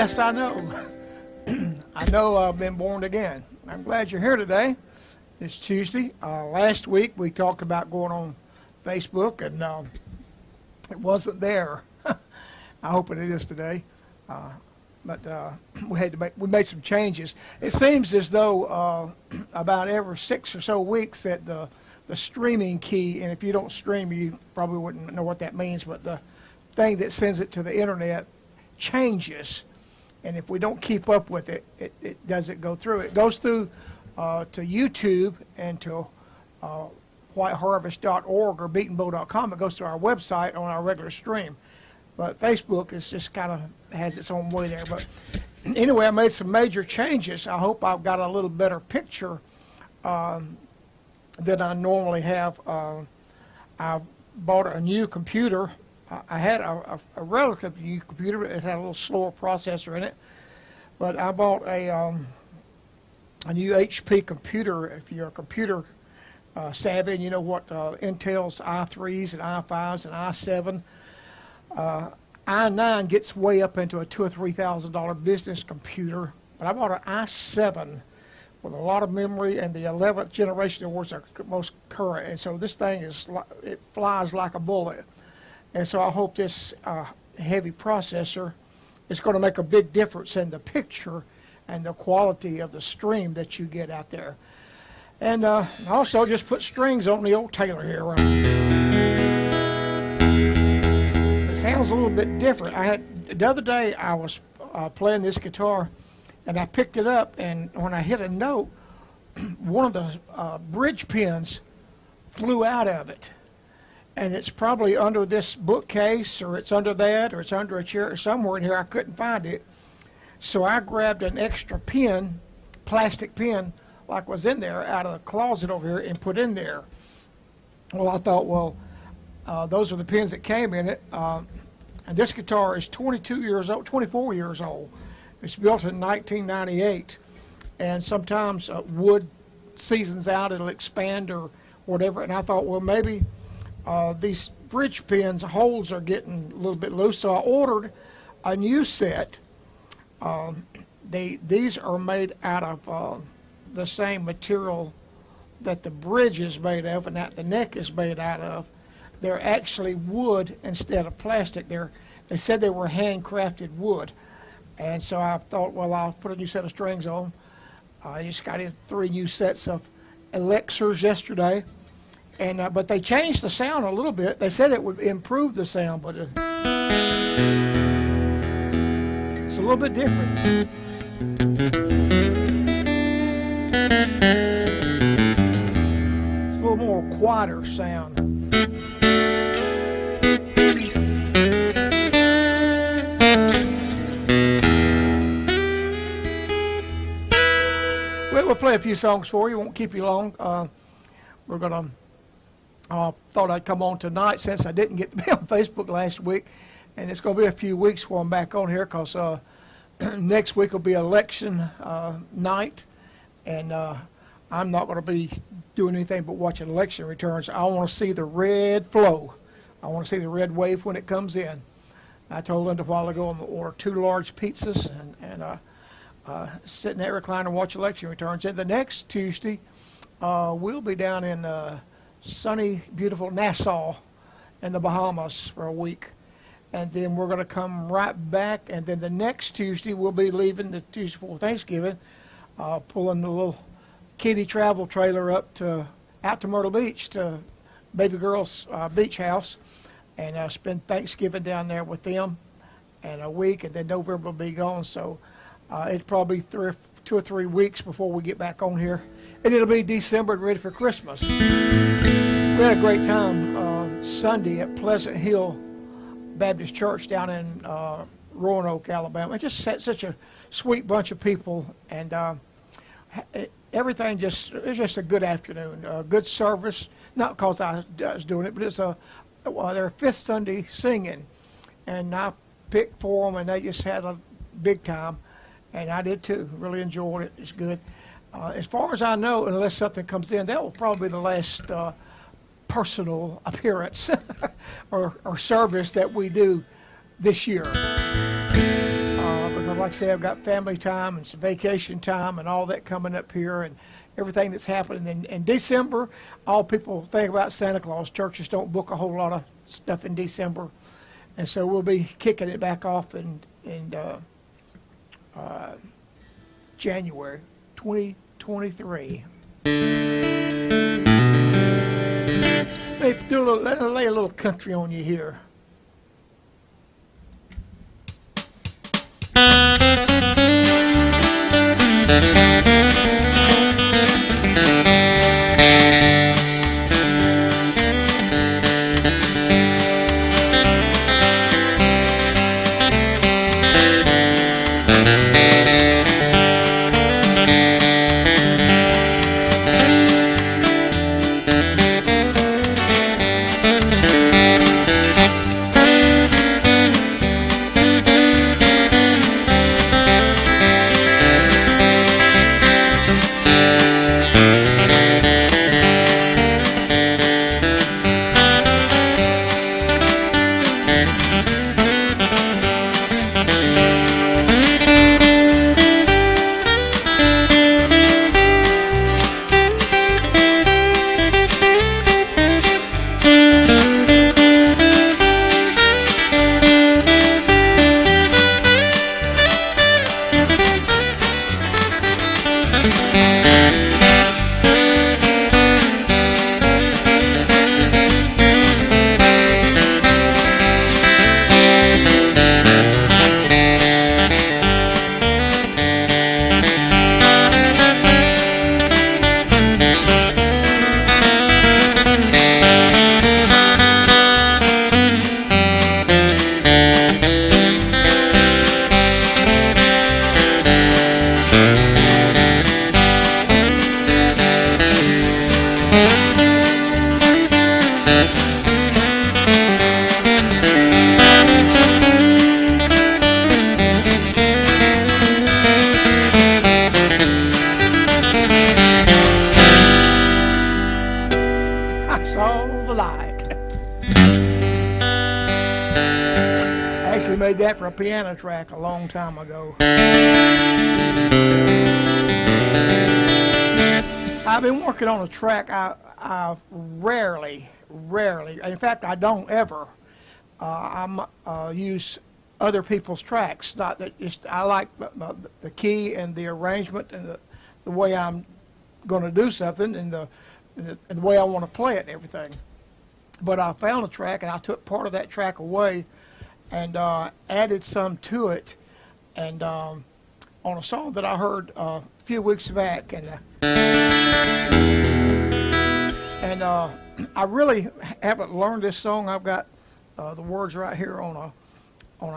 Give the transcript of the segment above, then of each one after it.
Yes, I know. I know I've been born again. I'm glad you're here today. It's Tuesday. Last week we talked about going on Facebook, and it wasn't there. I hope it is today. But we made some changes. It seems as though about every 6 or so weeks that the streaming key, and if you don't stream, you probably wouldn't know what that means, but the thing that sends it to the internet changes. And if we don't keep up with it, it doesn't go through. It goes through to YouTube and to whiteharvest.org or beatenbow.com. It goes to our website on our regular stream. But Facebook is just kind of has its own way there. But anyway, I made some major changes. I hope I've got a little better picture than I normally have. I bought a new computer. I had a relatively new computer. It had a little slower processor in it. But I bought a new HP computer. If you're a computer savvy and you know what Intel's i3s and i5s and i7, i9 gets way up into a $2,000 or $3,000 business computer. But I bought an i7 with a lot of memory, and the 11th generation was the most current. And so this thing it flies like a bullet. And so I hope this heavy processor is going to make a big difference in the picture and the quality of the stream that you get out there. And also just put strings on the old Taylor here. It sounds a little bit different. The other day I was playing this guitar, and I picked it up, and when I hit a note, one of the bridge pins flew out of it. And it's probably under this bookcase, or it's under that, or it's under a chair, or somewhere in here. I couldn't find it. So I grabbed an extra pin, plastic pin, like was in there, out of the closet over here, and put in there. Well, I thought, well, those are the pins that came in it. And this guitar is 22 years old, 24 years old. It's built in 1998. And sometimes wood seasons out, it'll expand or whatever. And I thought, well, maybe these bridge pins holes are getting a little bit loose, so I ordered a new set. These are made out of the same material that the bridge is made of and that the neck is made out of. They're actually wood instead of plastic. They said they were handcrafted wood, and so I thought, well, I'll put a new set of strings on. I just got in 3 new sets of elixirs yesterday. And but they changed the sound a little bit. They said it would improve the sound, but it's a little bit different. It's a little more quieter sound. We'll play a few songs for you. Won't keep you long. We're gonna. Thought I'd come on tonight since I didn't get to be on Facebook last week, and it's going to be a few weeks before I'm back on here, because next week will be election night, and I'm not going to be doing anything but watching election returns. I want to see the red flow. I want to see the red wave when it comes in. I told Linda a while ago I'm going to order 2 large pizzas and sit in that recliner and watch election returns. And the next Tuesday, we'll be down in sunny, beautiful Nassau in the Bahamas for a week. And then we're going to come right back, and then the next Tuesday we'll be leaving the Tuesday before Thanksgiving, pulling the little kiddie travel trailer out to Myrtle Beach to baby girl's beach house, and spend Thanksgiving down there with them and a week, and then November will be gone. So it's probably 2 or 3 weeks before we get back on here. And it'll be December and ready for Christmas. We had a great time Sunday at Pleasant Hill Baptist Church down in Roanoke, Alabama. It's just such a sweet bunch of people, and everything it was just a good afternoon, good service. Not because I was doing it, but it's their 5th Sunday singing, and I picked for them, and they just had a big time, and I did too. Really enjoyed it. It's good. As far as I know, unless something comes in, that will probably be the last personal appearance or service that we do this year. Because like I say, I've got family time and some vacation time and all that coming up here and everything that's happening. In December, all people think about Santa Claus. Churches don't book a whole lot of stuff in December. And so we'll be kicking it back off in January 2023. Let me lay a little country on you here. Made that for a piano track a long time ago. I've been working on a track. I rarely, in fact, I don't ever. Use other people's tracks. Not that just I like the key and the arrangement and the way I'm going to do something and the way I want to play it and everything. But I found a track and I took part of that track away and added some to it, and on a song that I heard a few weeks back, and I really haven't learned this song. I've got the words right here on an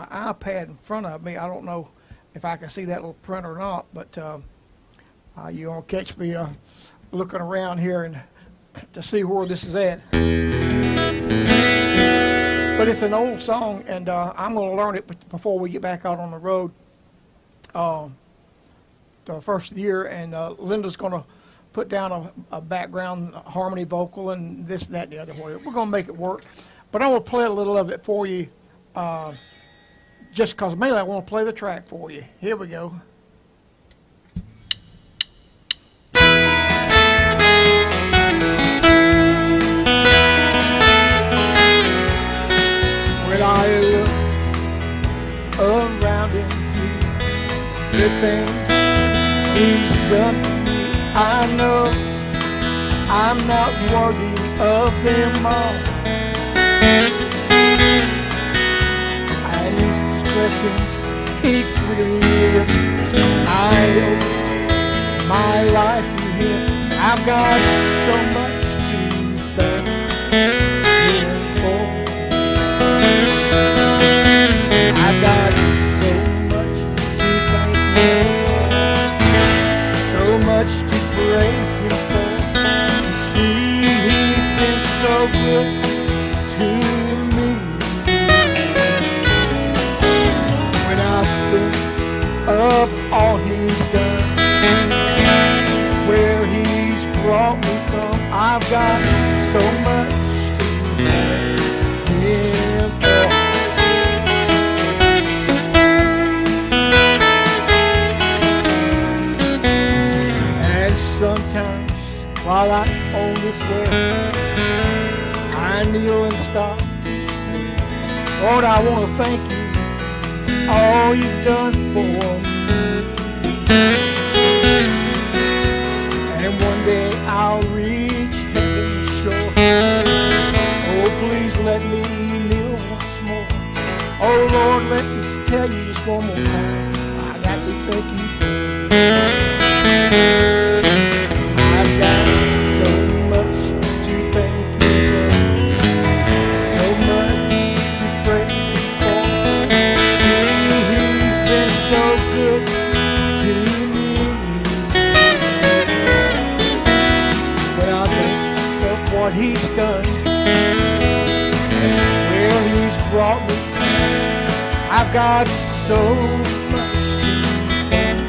iPad in front of me. I don't know if I can see that little print or not, but you're gonna catch me looking around here and to see where this is at. But it's an old song, and I'm going to learn it before we get back out on the road the first year. And Linda's going to put down a background harmony vocal and this, that, and the other. We're going to make it work. But I'm going to play a little of it for you just because mainly I want to play the track for you. Here we go. When I look around and see the things He's done for me, I know I'm not worthy of them all. And His blessings keep me here. I owe my life to Him. I've got so much to thank Him for. I've got so much to thank Him, so much to praise Him for. You see, He's been so good to me. When I think of all He's done, where He's brought me from, I've got so much to thank Him for. times while I'm on this way, I kneel and stop to sing. Lord, I want to thank you all you've done for me. And one day I'll reach heaven's shore. Oh, please let me kneel once more. Oh, Lord, let me tell you just one more time. I got to thank you. I've got so much to thank you for. So much to praise him for. See, he's been so good to me. When I think of what he's done and where he's brought me, I've got so much to thank him.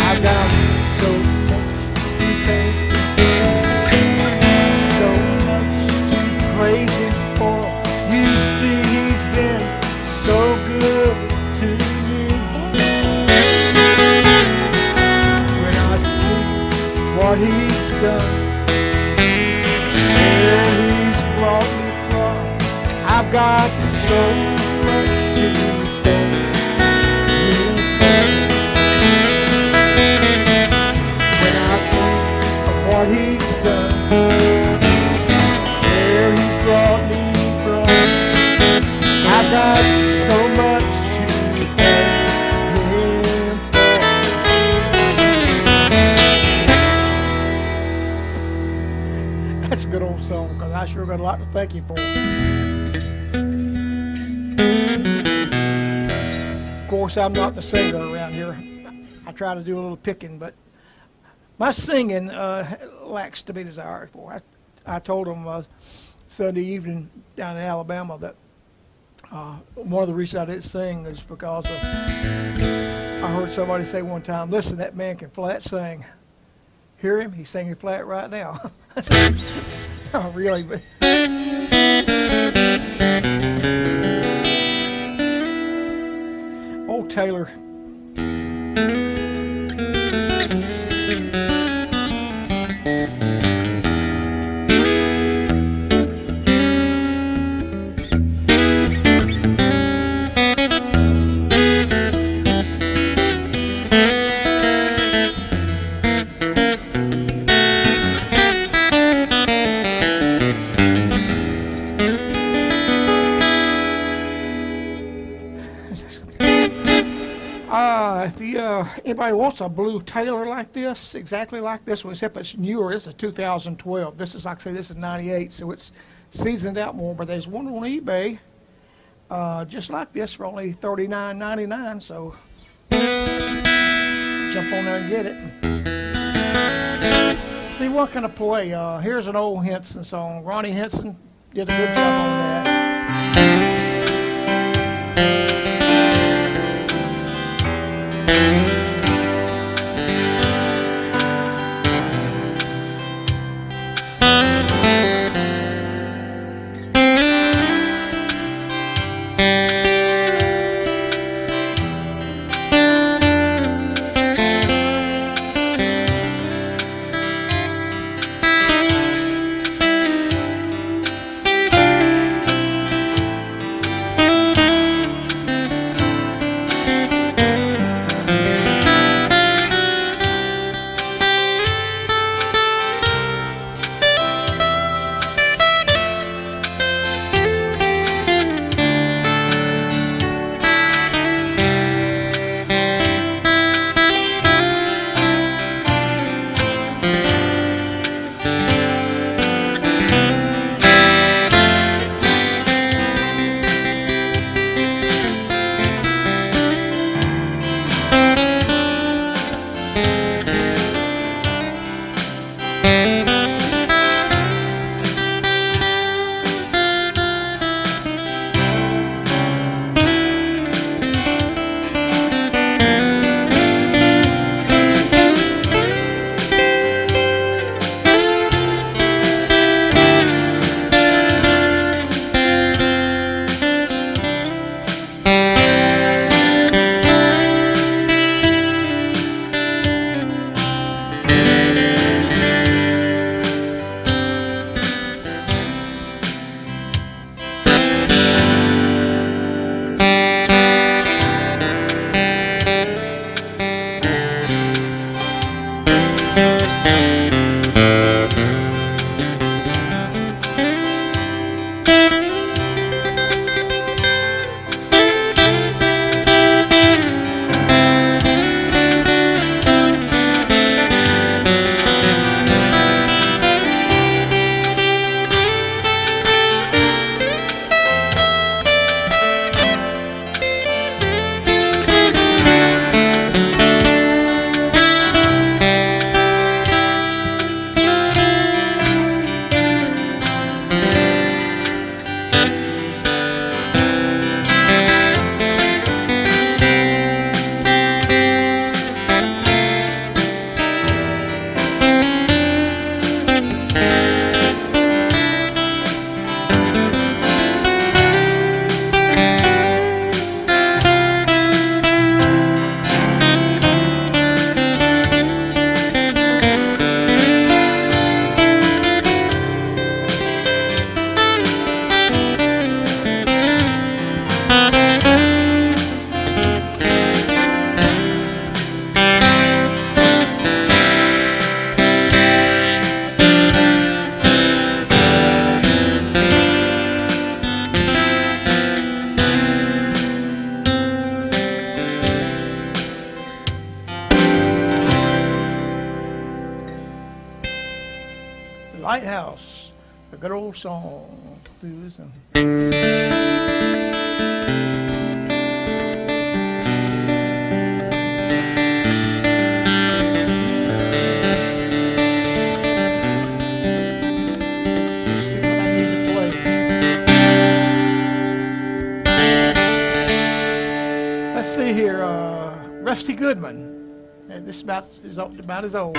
I've got so much to thank him, so much to praise him for. You see, he's been so good to me. When I see what he's done, where he's brought me from, I've got so much to thank him for. When I think of what he's done, where he's brought me from, I've got so much to thank him for. That's a good old song, because I sure got a lot to thank you for. Of course, I'm not the singer around here. I try to do a little picking, but my singing lacks to be desired for. I told them Sunday evening down in Alabama that one of the reasons I didn't sing is because I heard somebody say one time, listen, that man can flat sing. Hear him? He's singing flat right now. I said, oh, really? But old Taylor. If anybody wants a blue Taylor like this, exactly like this one, except it's newer, it's a 2012. This is, like I say, this is 98, so it's seasoned out more, but there's one on eBay just like this for only $39.99, so jump on there and get it. See, what can I play? Here's an old Henson song. Ronnie Henson did a good job on that. Lighthouse, a good old song. Do this and see what I need to play. Let's see here, Rusty Goodman. This is about as old.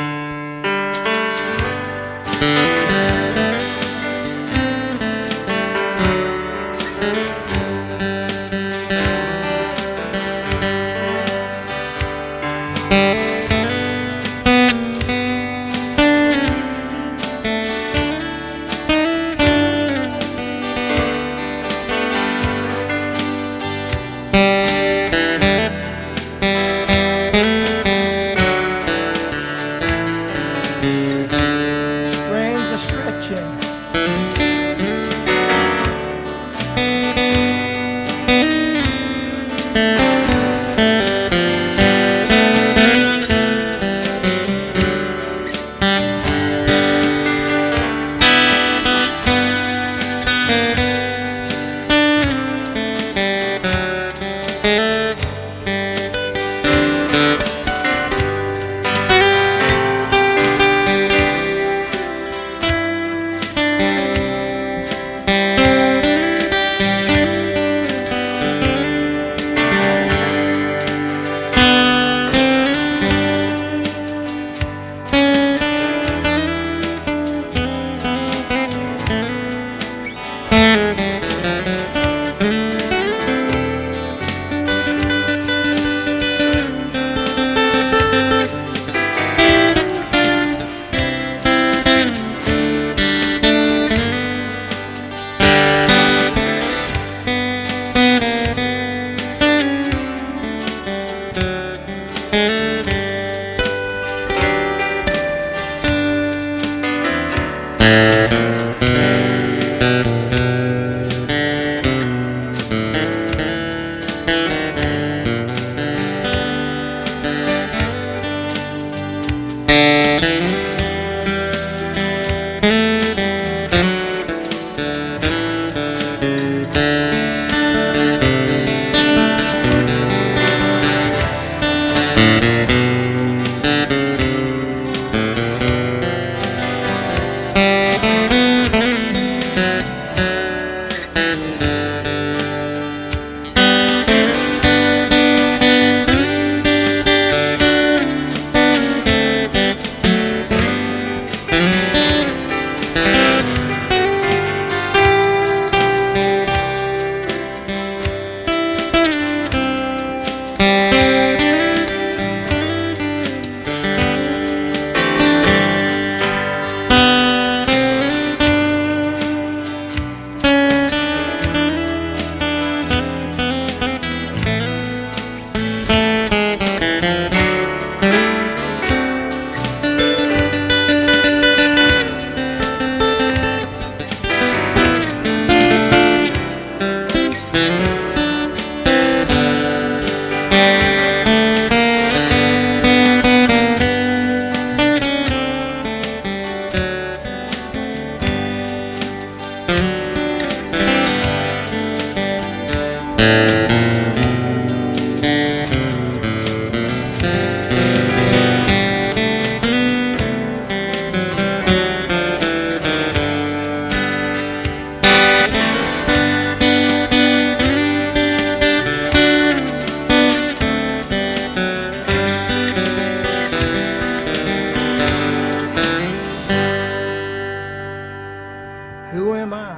Who Am I?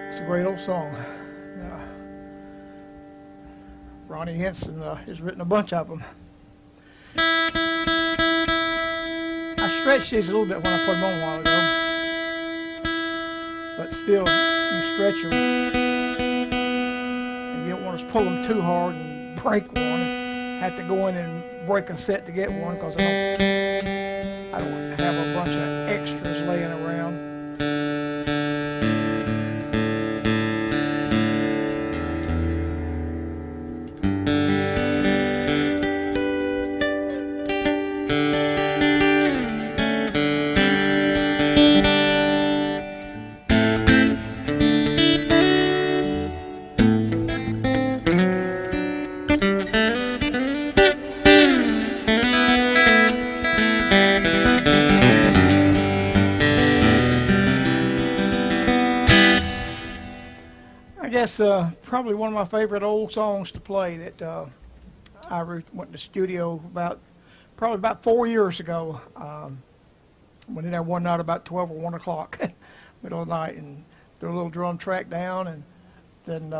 It's a great old song. Ronnie Henson has written a bunch of them. I stretched these a little bit when I put them on a while ago. But still, you stretch them. And you don't want to pull them too hard and break one. Have to go in and break a set to get one because I don't have a bunch of extras laying around. guess probably one of my favorite old songs to play that went to the studio probably about 4 years ago. Went in there one night about 12 or 1 o'clock, middle of the night, and threw a little drum track down, and then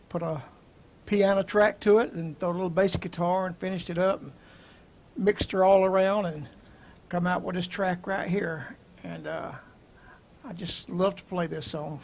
put a piano track to it, and throw a little bass guitar, and finished it up, and mixed her all around, and come out with this track right here. And I just love to play this song.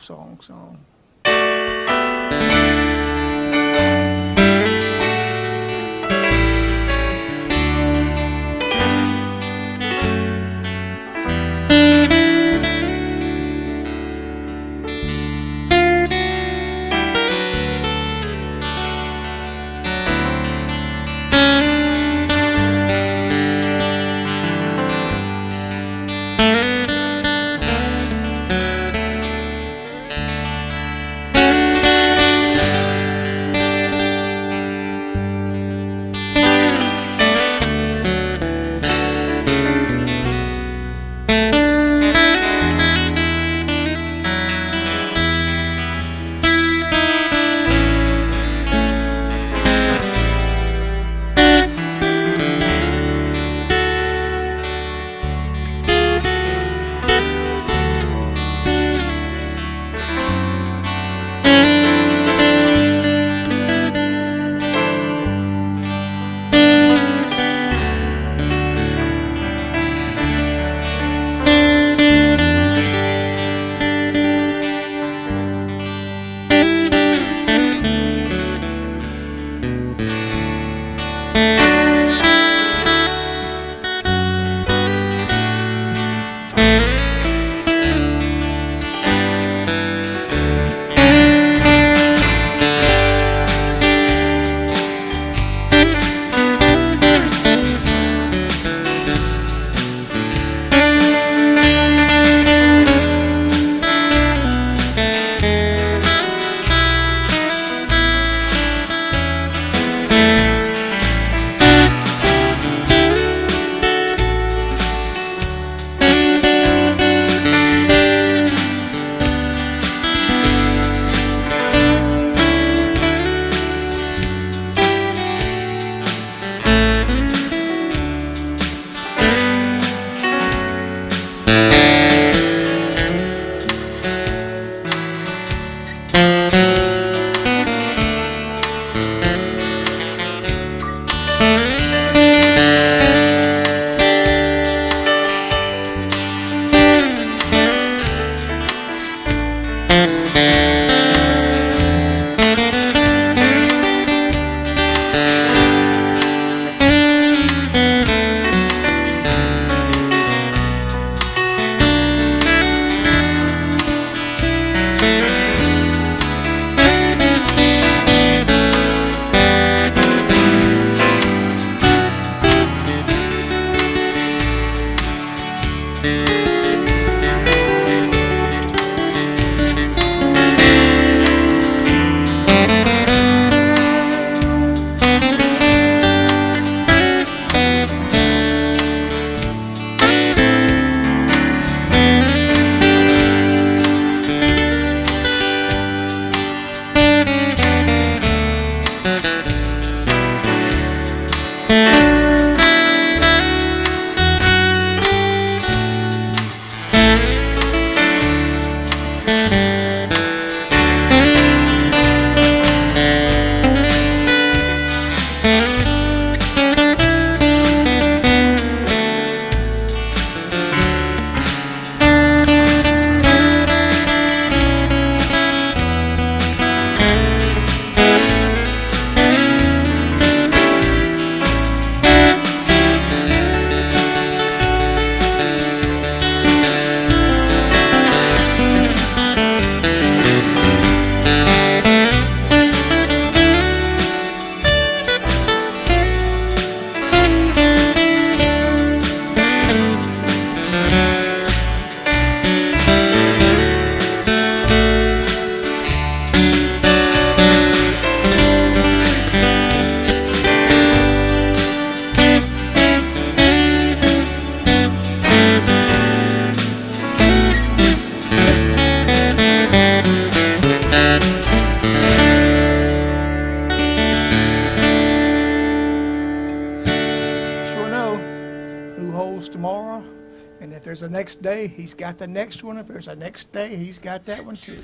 And if there's a next day, he's got the next one. If there's a next day, he's got that one too.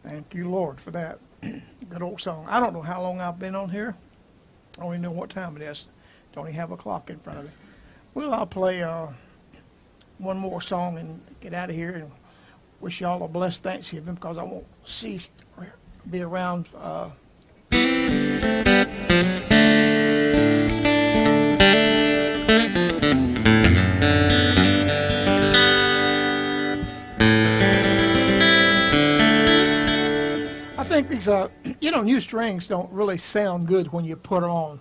Thank you, Lord, for that. Good old song. I don't know how long I've been on here. I don't even know what time it is. Don't even have a clock in front of me. Well, I'll play one more song and get out of here and wish y'all a blessed Thanksgiving, because I won't be around. I think these, new strings don't really sound good when you put them on.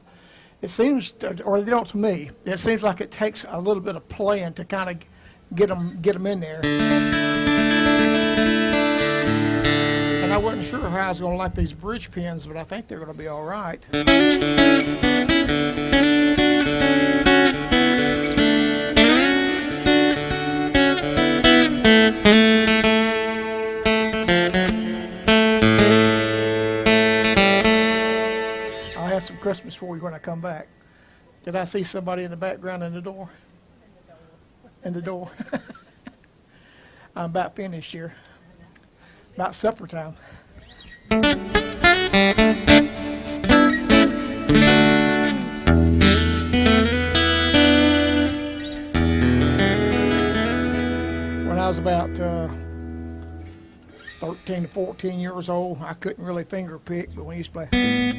It seems, or they don't to me. It seems like it takes a little bit of playing to kind of get them in there. And I wasn't sure how I was going to like these bridge pins, but I think they're going to be all right. Some Christmas for you when I come back. Did I see somebody in the background in the door? In the door. I'm about finished here. About supper time. When I was about 13 to 14 years old, I couldn't really finger pick, but when I used to play.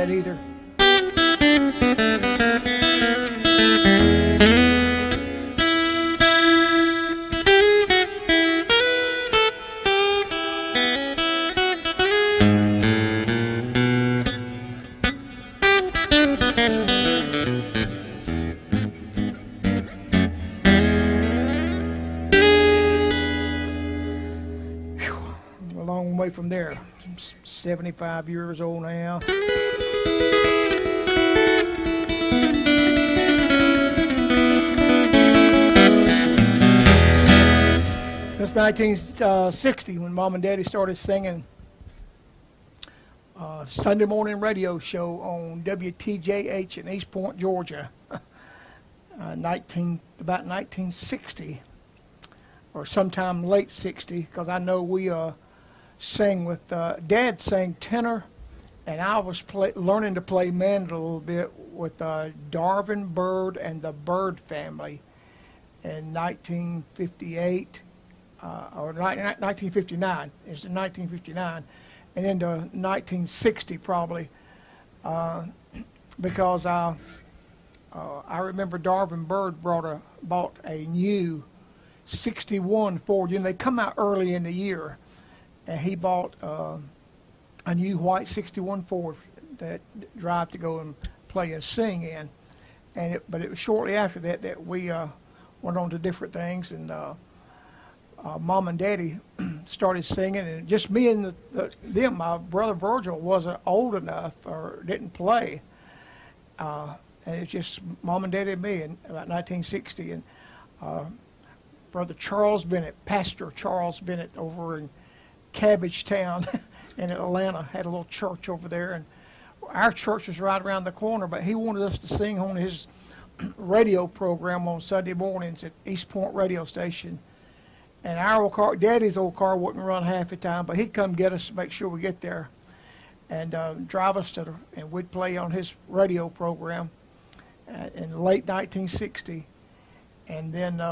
Either. A long way from there. I'm 75 years old now. Since 1960, when Mom and Daddy started singing Sunday morning radio show on WTJH in East Point, Georgia, about 1960, or sometime late 60, because I know we sang with, Dad sang tenor, and I was learning to play mandolin a little bit with Darvin Bird and the Bird Family in 1958. Or 1959, it's in 1959, and into 1960 probably, because I remember Darvin Bird bought a new 61 Ford. They come out early in the year, and he bought a new white 61 Ford that drive to go and play and sing in, but it was shortly after that we went on to different things, and Mom and Daddy started singing, and just me and them. My brother Virgil wasn't old enough or didn't play, and it's just Mom and Daddy and me in about 1960. And Brother Charles Bennett, Pastor Charles Bennett, over in Cabbage Town in Atlanta, had a little church over there, and our church was right around the corner. But he wanted us to sing on his radio program on Sunday mornings at East Point radio station. And our old car, Daddy's old car, wouldn't run half the time, but he'd come get us to make sure we get there, and drive us and we'd play on his radio program in late 1960. And then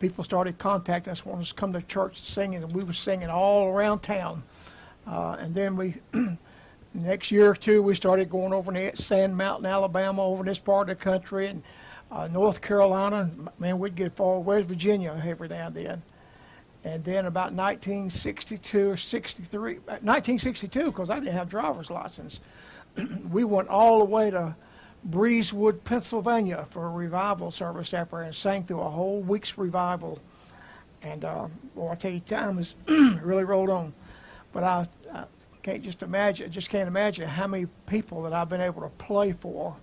people started contacting us, wanting us to come to church singing, and we were singing all around town. And then the next year or two, we started going over to Sand Mountain, Alabama, over in this part of the country, and North Carolina. Man, we'd get far, West Virginia every now and then. And then about 1962 or 63, 1962, because I didn't have driver's license, we went all the way to Breezewood, Pennsylvania for a revival service after, and sang through a whole week's revival. And boy, I tell you, time has really rolled on. But I can't just imagine, just can't imagine how many people that I've been able to play for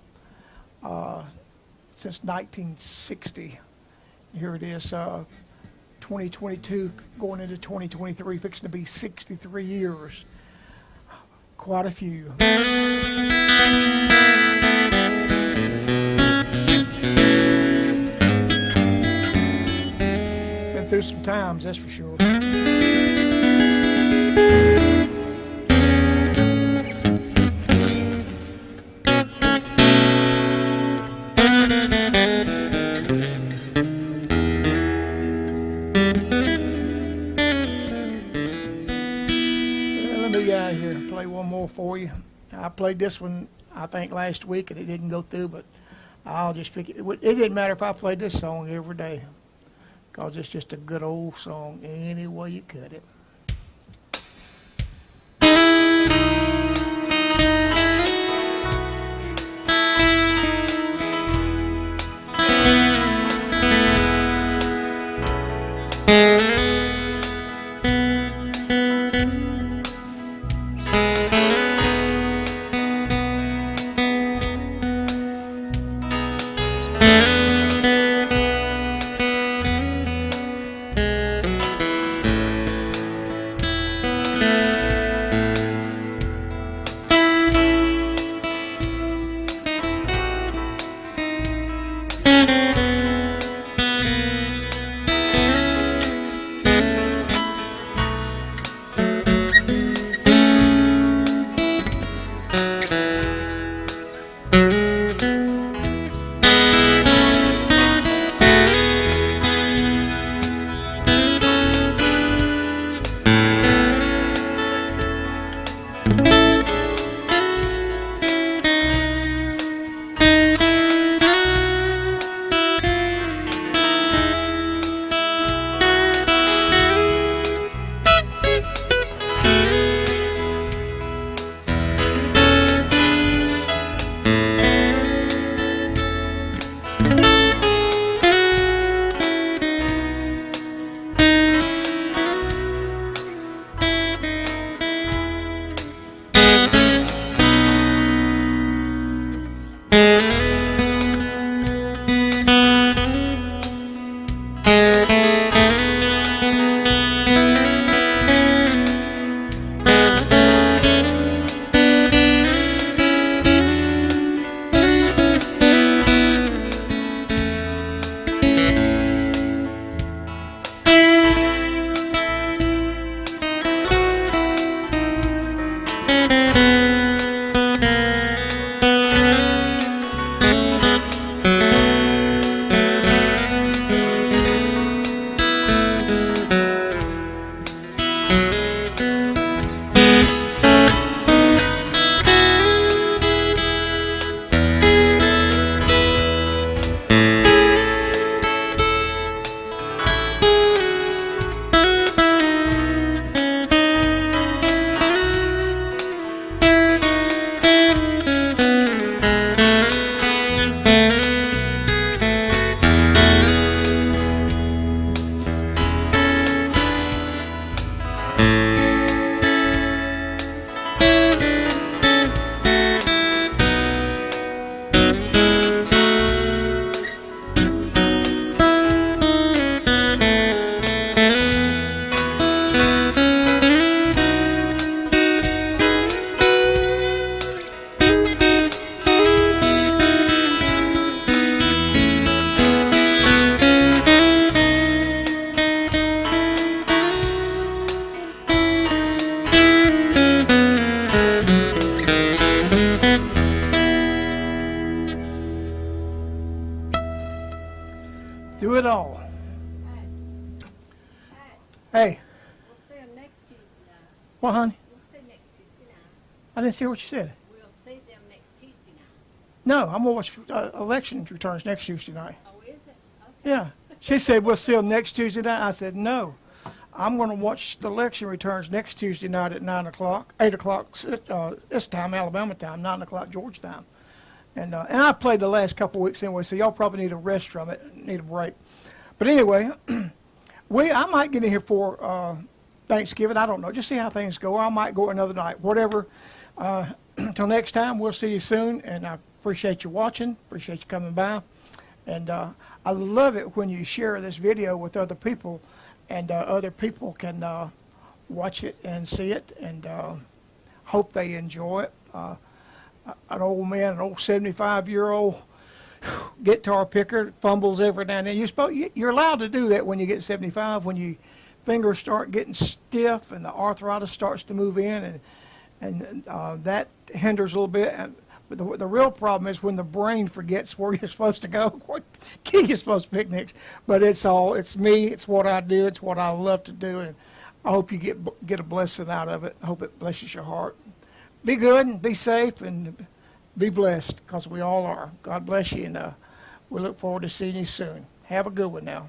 since 1960. Here it is, 2022 going into 2023, fixing to be 63 years. Quite a few. Been through some times, that's for sure. Let me get out of here and play one more for you. I played this one, I think, last week, and it didn't go through, but I'll just pick it. It didn't matter if I played this song every day, because it's just a good old song any way you cut it. Do it all. Hey. We'll see them next Tuesday night. What, honey? We'll see next Tuesday night. I didn't see what you said. We'll see them next Tuesday night. No, I'm going to watch election returns next Tuesday night. Oh, is it? Okay. Yeah. She said, we'll see them next Tuesday night. I said, no. I'm going to watch the election returns next Tuesday night at 9 o'clock, 8 o'clock this time, Alabama time, 9 o'clock Georgia time. And I played the last couple of weeks anyway, so y'all probably need a rest from it, need a break. But anyway, I might get in here for Thanksgiving. I don't know. Just see how things go. I might go another night, whatever. Until next time, we'll see you soon. And I appreciate you watching, appreciate you coming by. And I love it when you share this video with other people and other people can watch it and see it, and hope they enjoy it. An old man, an old 75-year-old guitar picker, fumbles every now and then. You're allowed to do that when you get 75, when your fingers start getting stiff and the arthritis starts to move in, and that hinders a little bit. But the real problem is when the brain forgets where you're supposed to go, what key you're supposed to pick next. But it's me, it's what I do, it's what I love to do, and I hope you get a blessing out of it. I hope it blesses your heart. Be good and be safe and be blessed, because we all are. God bless you, and we look forward to seeing you soon. Have a good one now.